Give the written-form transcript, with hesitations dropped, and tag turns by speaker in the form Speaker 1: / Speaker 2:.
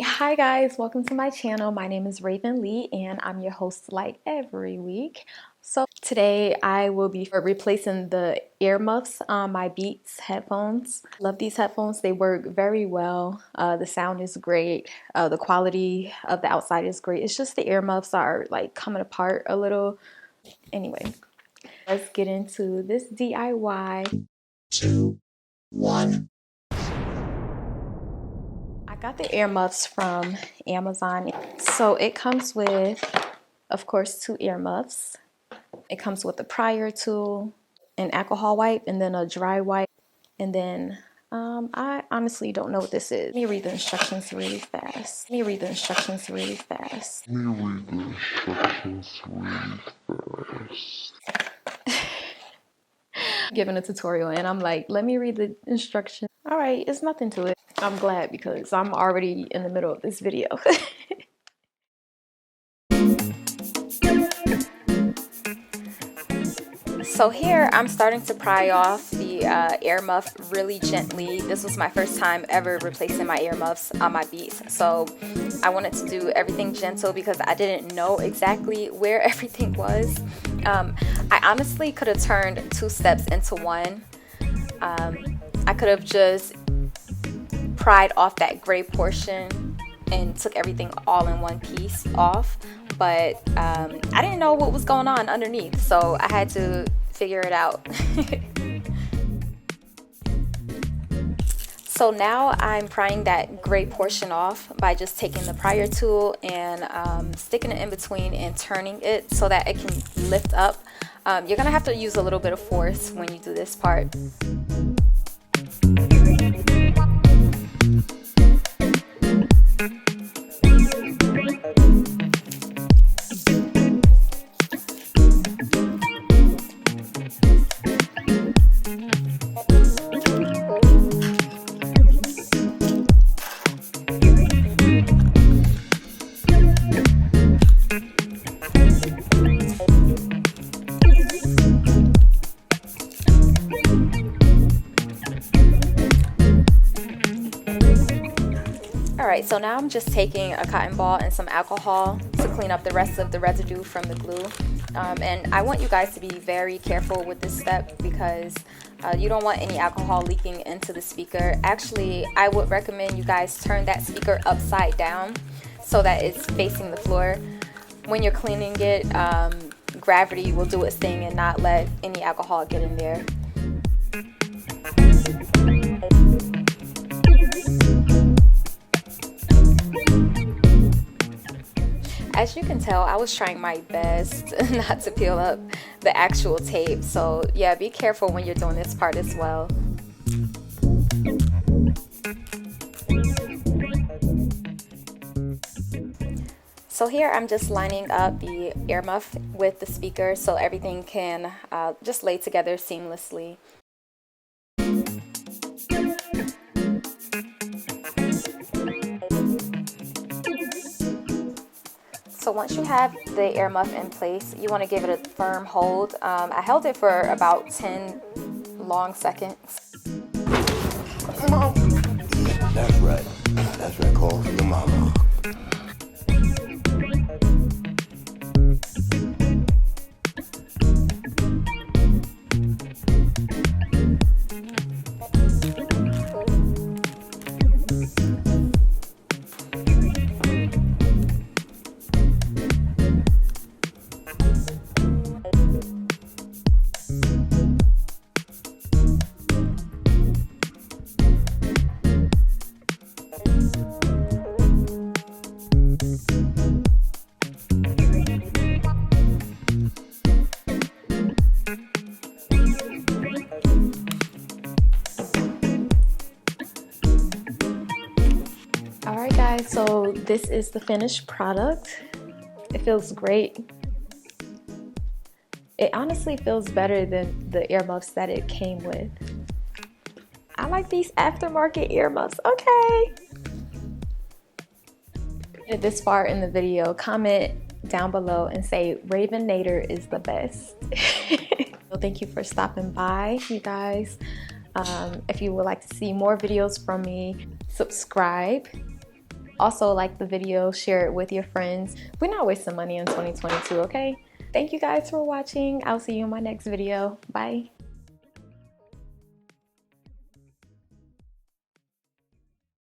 Speaker 1: Hi guys, welcome to my channel. My name is Raven Lee and I'm your host like every week. So today I will be replacing the earmuffs on my Beats headphones. Love these headphones. They work very well. The sound is great. The quality of the outside is great. It's just the earmuffs are like coming apart a little. Anyway, let's get into this DIY. 2, 1. I got the earmuffs from Amazon. So it comes with, of course, 2 earmuffs. It comes with a prior tool, an alcohol wipe, and then a dry wipe. And then I honestly don't know what this is. Let me read the instructions really fast. Giving a tutorial and I'm like, let me read the instructions. All right, it's nothing to it. I'm glad because I'm already in the middle of this video. So here I'm starting to pry off the earmuff really gently. This was my first time ever replacing my earmuffs on my Beats. So I wanted to do everything gentle because I didn't know exactly where everything was. I honestly could have turned 2 steps into one. I could have just pried off that gray portion and took everything all in one piece off, but I didn't know what was going on underneath, so I had to figure it out. So now I'm prying that gray portion off by just taking the prior tool and sticking it in between and turning it so that it can lift up. You're gonna have to use a little bit of force when you do this part. Alright, so now I'm just taking a cotton ball and some alcohol to clean up the rest of the residue from the glue. And I want you guys to be very careful with this step because you don't want any alcohol leaking into the speaker. Actually, I would recommend you guys turn that speaker upside down so that it's facing the floor. When you're cleaning it, gravity will do its thing and not let any alcohol get in there. As you can tell, I was trying my best not to peel up the actual tape. So yeah, be careful when you're doing this part as well. So here I'm just lining up the earmuff with the speaker so everything can just lay together seamlessly. So once you have the earmuff in place, you want to give it a firm hold. I held it for about 10 long seconds.
Speaker 2: That's right. That's right. Call for your mama.
Speaker 1: Alright guys, so this is the finished product. It feels great. It honestly feels better than the earmuffs that it came with. I like these aftermarket earmuffs, okay. This far in the video, comment down below and say Raven Nader is the best. So thank you for stopping by, you guys. If you would like to see more videos from me, subscribe Also, like the video, share it with your friends. We're not wasting money in 2022, okay? Thank you guys for watching. I'll see you in my next video. Bye.